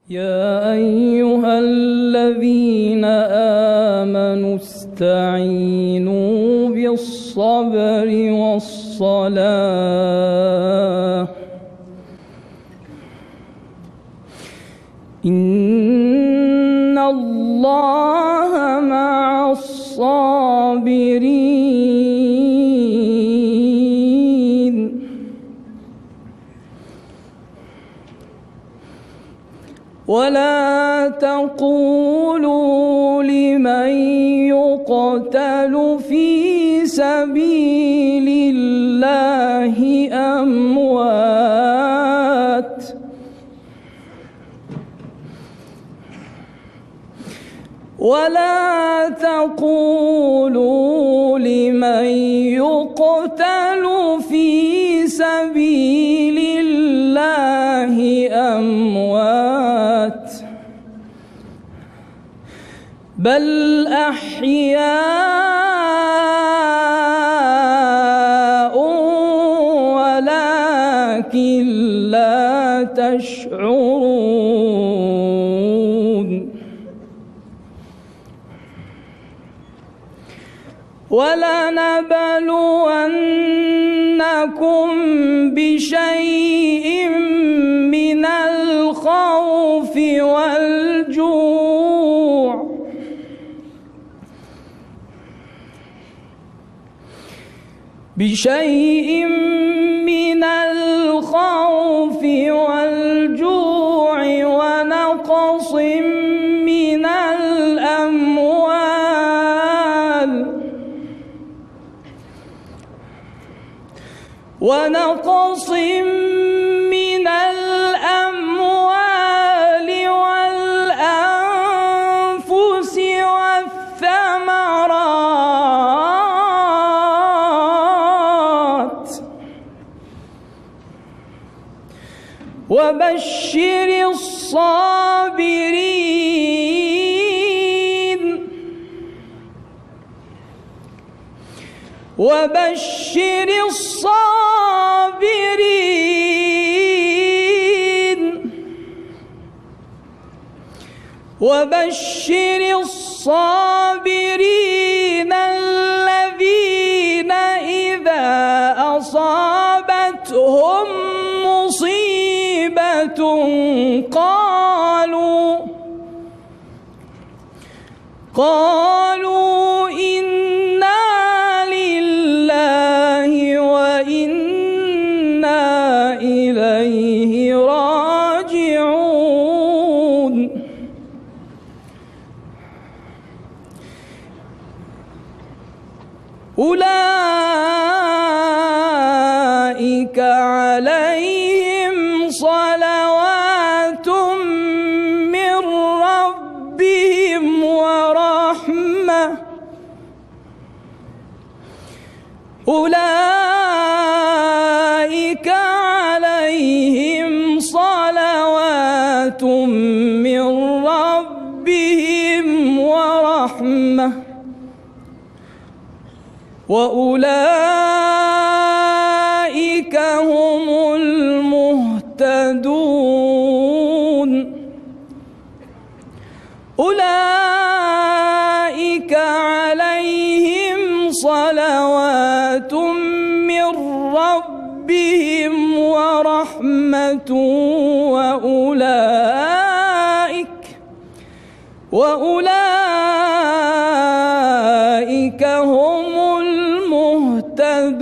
يا أيها الذين آمنوا استعينوا بالصبر والصلاة إن الله مع الصابرين. ولا تقولوا لمن يقتل في سبيل الله أموات ولا تقولوا لمن يقتل في سبيل الله أموات بل أحياء ولكن لا تشعرون. ولنبلونكم بشيء من الخوف والجوع ونقص من الأموال والأنفس والثمرات وبشر الصابرين الذين إذا أصابتهم مصيبة قالوا إنا لله وإنا إليه راجعون. أولئك عليهم صلوات من ربهم ورحمة أولئك عليهم صلوات من ربهم ورحمة وأولئك هم المهتدون. أولئك عليهم صلوات من ربهم ورحمة وأولئك هم المهتدون.